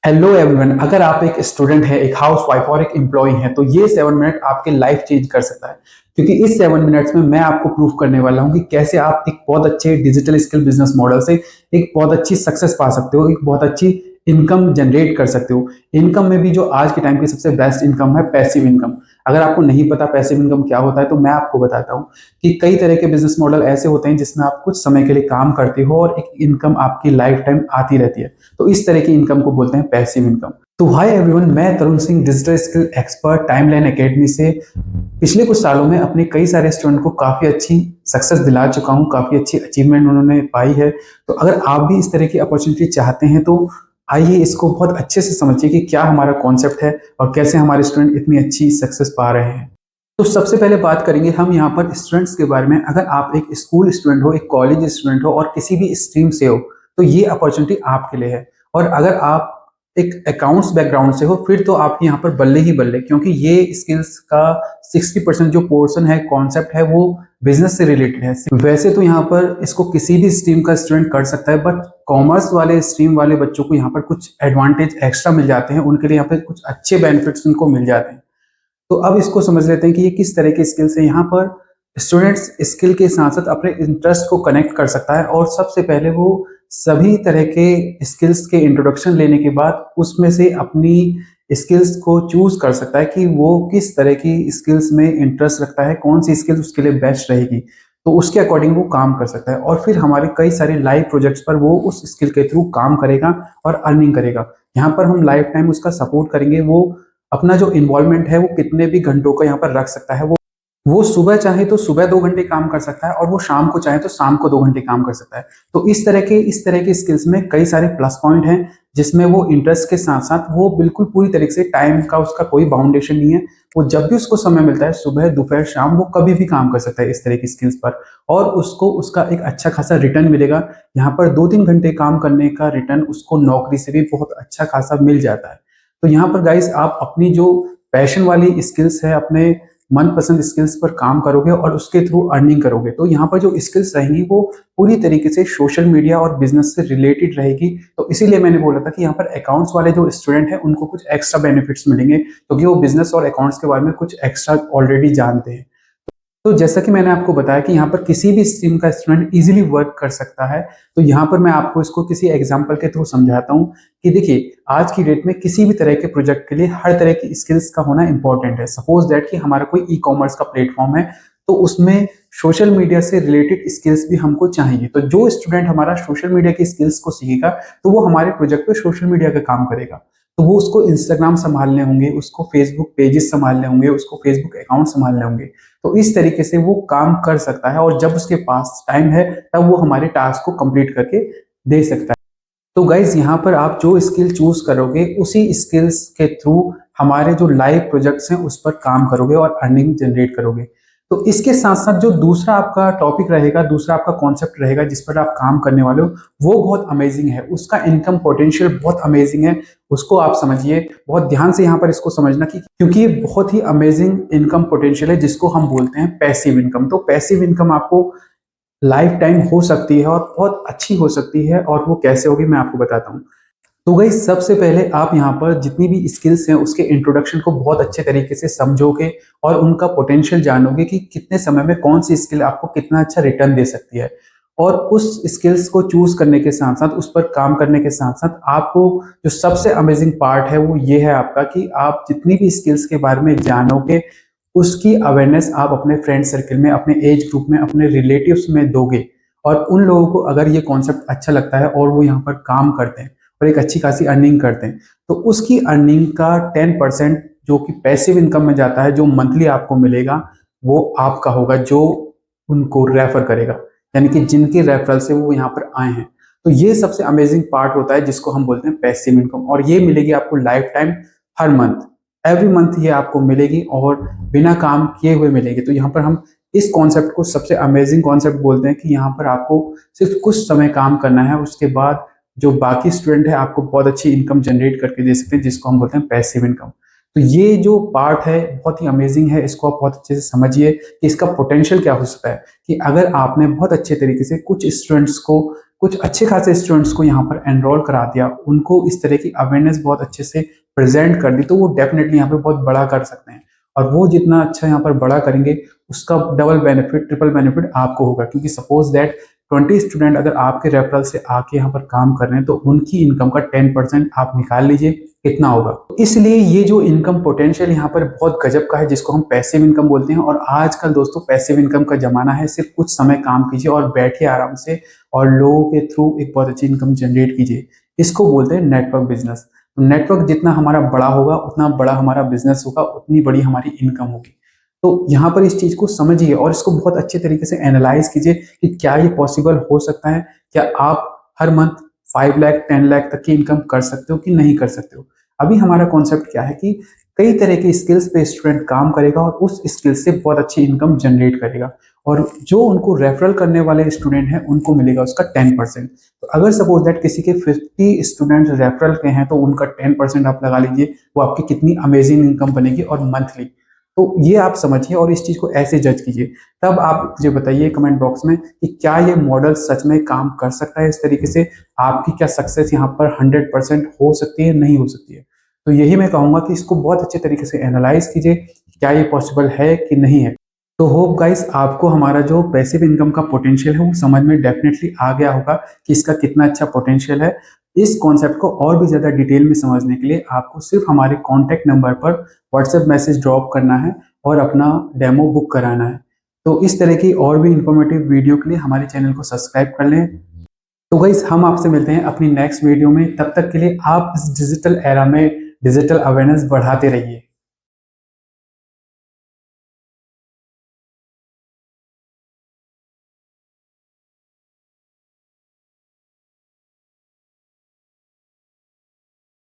Hello everyone. अगर आप एक स्टूडेंट है, एक हाउस वाइफ और एक एम्प्लॉय है तो ये 7 मिनट आपके लाइफ चेंज कर सकता है। क्योंकि इस 7 मिनट्स में मैं आपको प्रूफ करने वाला हूँ कि कैसे आप एक बहुत अच्छे डिजिटल स्किल बिजनेस मॉडल से एक बहुत अच्छी सक्सेस पा सकते हो, एक बहुत अच्छी इनकम जनरेट कर सकते हो। इनकम में भी जो आज के टाइम की सबसे बेस्ट इनकम है पैसिव इनकम। अगर आपको नहीं पता पैसिव इनकम क्या होता है तो मैं आपको बताता हूँ कि कई तरह के बिजनेस मॉडल ऐसे होते हैं जिसमें आप कुछ समय के लिए काम करते हो और एक इनकम आपकी लाइफ टाइम आती रहती है। तो इस तरह की इनकम को बोलते हैं पैसिव इनकम। तो हाय एवरीवन, मैं Tarun Singh, digital skill expert timeline academy से पिछले कुछ सालों में अपने कई सारे स्टूडेंट को काफी अच्छी सक्सेस दिला चुका हूं, काफी अच्छी अचीवमेंट उन्होंने पाई है। तो अगर आप भी इस तरह की अपॉर्चुनिटी चाहते हैं तो आइए इसको बहुत अच्छे से समझिए कि क्या हमारा कॉन्सेप्ट है और कैसे हमारे स्टूडेंट इतनी अच्छी सक्सेस पा रहे हैं। तो सबसे पहले बात करेंगे हम यहाँ पर स्टूडेंट्स के बारे में। अगर आप एक स्कूल स्टूडेंट हो, एक कॉलेज स्टूडेंट हो और किसी भी स्ट्रीम से हो तो ये अपॉर्चुनिटी आपके लिए है। और अगर आप एक अकाउंट्स बैकग्राउंड से हो फिर तो आपके यहाँ पर बल्ले ही बल्ले, क्योंकि ये स्किल्स का 60% जो पोर्शन है, कॉन्सेप्ट है, वो बिजनेस से रिलेटेड है। वैसे तो यहाँ पर इसको किसी भी स्ट्रीम का स्टूडेंट कर सकता है, बट कॉमर्स वाले स्ट्रीम वाले बच्चों को यहाँ पर कुछ एडवांटेज एक्स्ट्रा मिल जाते हैं, उनके लिए यहाँ पर कुछ अच्छे बेनिफिट्स उनको मिल जाते हैं। तो अब इसको समझ लेते हैं कि ये किस तरह के स्किल्स है। यहाँ पर स्टूडेंट्स स्किल के साथ साथ अपने इंटरेस्ट को कनेक्ट कर सकता है और सबसे पहले वो सभी तरह के स्किल्स के इंट्रोडक्शन लेने के बाद उसमें से अपनी स्किल्स को चूज कर सकता है कि वो किस तरह की स्किल्स में इंटरेस्ट रखता है, कौन सी स्किल्स उसके लिए बेस्ट रहेगी। तो उसके अकॉर्डिंग वो काम कर सकता है और फिर हमारे कई सारे लाइव प्रोजेक्ट्स पर वो उस स्किल के थ्रू काम करेगा और अर्निंग करेगा। यहाँ पर हम लाइफ टाइम उसका सपोर्ट करेंगे। वो अपना जो इन्वॉल्वमेंट है वो कितने भी घंटों का यहाँ पर रख सकता है। वो सुबह चाहे तो सुबह 2 घंटे काम कर सकता है और वो शाम को चाहे तो शाम को 2 घंटे काम कर सकता है। तो इस तरह के स्किल्स में कई सारे प्लस पॉइंट हैं, जिसमें वो इंटरेस्ट के साथ साथ वो बिल्कुल पूरी तरीके से टाइम का उसका कोई बाउंडेशन नहीं है। वो जब भी उसको समय मिलता है, सुबह दोपहर शाम, वो कभी भी काम कर सकता है इस तरह की स्किल्स पर। और उसको उसका एक अच्छा खासा रिटर्न मिलेगा। यहाँ पर 2-3 घंटे काम करने का रिटर्न उसको नौकरी से भी बहुत अच्छा खासा मिल जाता है। तो यहाँ पर गाइस आप अपनी जो पैशन वाली स्किल्स है, अपने मनपसंद स्किल्स पर काम करोगे और उसके थ्रू अर्निंग करोगे। तो यहाँ पर जो स्किल्स रहेंगी वो पूरी तरीके से सोशल मीडिया और बिजनेस से रिलेटेड रहेगी। तो इसीलिए मैंने बोला था कि यहाँ पर अकाउंट्स वाले जो स्टूडेंट हैं उनको कुछ एक्स्ट्रा बेनिफिट्स मिलेंगे, क्योंकि वो बिजनेस और अकाउंट्स के बारे में कुछ एक्स्ट्रा ऑलरेडी जानते हैं। तो जैसा कि मैंने आपको बताया कि यहाँ पर किसी भी स्ट्रीम का स्टूडेंट इजीली वर्क कर सकता है। तो यहाँ पर मैं आपको इसको किसी एग्जांपल के थ्रू समझाता हूँ कि देखिए, आज की डेट में किसी भी तरह के प्रोजेक्ट के लिए हर तरह की स्किल्स का होना इंपॉर्टेंट है। सपोज दैट कि हमारा कोई ई कॉमर्स का प्लेटफॉर्म है, तो उसमें सोशल मीडिया से रिलेटेड स्किल्स भी हमको चाहिए। तो जो स्टूडेंट हमारा सोशल मीडिया की स्किल्स को सीखेगा तो वो हमारे प्रोजेक्ट पे सोशल मीडिया का काम करेगा। तो वो उसको इंस्टाग्राम संभालने होंगे, उसको फेसबुक पेजेस संभालने होंगे, उसको फेसबुक अकाउंट संभालने होंगे। तो इस तरीके से वो काम कर सकता है और जब उसके पास टाइम है तब वो हमारे टास्क को कंप्लीट करके दे सकता है। तो गाइज यहाँ पर आप जो स्किल चूज करोगे उसी स्किल्स के थ्रू हमारे जो लाइव प्रोजेक्ट्स हैं उस पर काम करोगे और अर्निंग जनरेट करोगे। तो इसके साथ साथ जो दूसरा आपका टॉपिक रहेगा, दूसरा आपका कॉन्सेप्ट रहेगा जिस पर आप काम करने वाले हो, वो बहुत अमेजिंग है। उसका इनकम पोटेंशियल बहुत अमेजिंग है। उसको आप समझिए, बहुत ध्यान से यहाँ पर इसको समझना कि क्योंकि ये बहुत ही अमेजिंग इनकम पोटेंशियल है जिसको हम बोलते हैं पैसिव इनकम। तो पैसिव इनकम आपको लाइफ टाइम हो सकती है और बहुत अच्छी हो सकती है, और वो कैसे होगी मैं आपको बताता हूँ। तो गई सबसे पहले आप यहाँ पर जितनी भी स्किल्स हैं उसके इंट्रोडक्शन को बहुत अच्छे तरीके से समझोगे और उनका पोटेंशियल जानोगे कि कितने समय में कौन सी स्किल आपको कितना अच्छा रिटर्न दे सकती है। और उस स्किल्स को चूज करने के साथ साथ, उस पर काम करने के साथ साथ, आपको जो सबसे अमेजिंग पार्ट है वो ये है आपका कि आप जितनी भी स्किल्स के बारे में जानोगे उसकी अवेयरनेस आप अपने फ्रेंड सर्कल में, अपने एज ग्रुप में, अपने रिलेटिव्स में दोगे। और उन लोगों को अगर ये कॉन्सेप्ट अच्छा लगता है और वो यहाँ पर काम करते हैं और एक अच्छी खासी अर्निंग करते हैं, तो उसकी अर्निंग का 10% जो कि पैसिव इनकम में जाता है, जो मंथली आपको मिलेगा, वो आपका होगा, जो उनको रेफर करेगा, यानी कि जिनके रेफरल से वो यहाँ पर आए हैं। तो ये सबसे अमेजिंग पार्ट होता है जिसको हम बोलते हैं पैसिव इनकम, और ये मिलेगी आपको लाइफ टाइम, हर मंथ, एवरी मंथ ये आपको मिलेगी और बिना काम किए हुए मिलेगी। तो यहाँ पर हम इस कॉन्सेप्ट को सबसे अमेजिंग कॉन्सेप्ट बोलते हैं कि यहाँ पर आपको सिर्फ कुछ समय काम करना है, उसके बाद जो बाकी स्टूडेंट है आपको बहुत अच्छी इनकम जनरेट करके दे सकते हैं, जिसको हम बोलते हैं पैसिव इनकम। तो ये जो पार्ट है बहुत ही अमेजिंग है, इसको आप बहुत अच्छे से समझिए कि इसका पोटेंशियल क्या हो सकता है। कि अगर आपने बहुत अच्छे तरीके से कुछ स्टूडेंट्स को कुछ अच्छे खासे स्टूडेंट्स को यहाँ पर एनरोल करा दिया, उनको इस तरह की अवेयरनेस बहुत अच्छे से प्रेजेंट कर दी, तो वो डेफिनेटली यहाँ पे बहुत बड़ा कर सकते हैं। और वो जितना अच्छा यहाँ पर बड़ा करेंगे, उसका डबल बेनिफिट, ट्रिपल बेनिफिट आपको होगा। क्योंकि सपोज दैट 20 स्टूडेंट अगर आपके रेफरल से आके यहाँ पर काम कर रहे हैं, तो उनकी इनकम का 10% आप निकाल लीजिए, कितना होगा। तो इसलिए ये जो इनकम पोटेंशियल यहाँ पर बहुत गजब का है, जिसको हम पैसिव इनकम बोलते हैं। और आजकल दोस्तों पैसिव इनकम का जमाना है। सिर्फ कुछ समय काम कीजिए और बैठिए आराम से, और लोगों के थ्रू एक बहुत अच्छी इनकम जनरेट कीजिए। इसको बोलते हैं नेटवर्क बिजनेस। नेटवर्क जितना हमारा बड़ा होगा, उतना बड़ा हमारा बिजनेस होगा, उतनी बड़ी हमारी इनकम होगी। तो यहाँ पर इस चीज को समझिए और इसको बहुत अच्छे तरीके से एनालाइज कीजिए कि क्या ये पॉसिबल हो सकता है। क्या आप हर मंथ 5 लाख 10 लाख तक की इनकम कर सकते हो कि नहीं कर सकते हो। अभी हमारा कॉन्सेप्ट क्या है कि कई तरह की स्किल्स पे स्टूडेंट काम करेगा और उस स्किल से बहुत अच्छी इनकम जनरेट करेगा, और जो उनको रेफरल करने वाले स्टूडेंट हैं उनको मिलेगा उसका 10%। तो अगर सपोज दैट किसी के 50 स्टूडेंट रेफरल के हैं, तो उनका 10% आप लगा लीजिए, वो आपकी कितनी अमेजिंग इनकम बनेगी और मंथली। तो ये आप समझिए और इस चीज को ऐसे जज कीजिए। तब आप मुझे बताइए कमेंट बॉक्स में कि क्या ये मॉडल सच में काम कर सकता है इस तरीके से। आपकी क्या सक्सेस यहाँ पर 100% हो सकती है, नहीं हो सकती है। तो यही मैं कहूंगा कि इसको बहुत अच्छे तरीके से एनालाइज कीजिए, क्या ये पॉसिबल है कि नहीं है। तो होप गाइस आपको हमारा जो पैसिव इनकम का पोटेंशियल है वो समझ में डेफिनेटली आ गया होगा कि इसका कितना अच्छा पोटेंशियल है। इस कॉन्सेप्ट को और भी ज़्यादा डिटेल में समझने के लिए आपको सिर्फ हमारे कॉन्टैक्ट नंबर पर व्हाट्सएप मैसेज ड्रॉप करना है और अपना डेमो बुक कराना है। तो इस तरह की और भी इंफॉर्मेटिव वीडियो के लिए हमारे चैनल को सब्सक्राइब कर लें। तो गाइस हम आपसे मिलते हैं अपनी नेक्स्ट वीडियो में। तब तक के लिए आप इस डिजिटल एरा में डिजिटल अवेयरनेस बढ़ाते रहिए।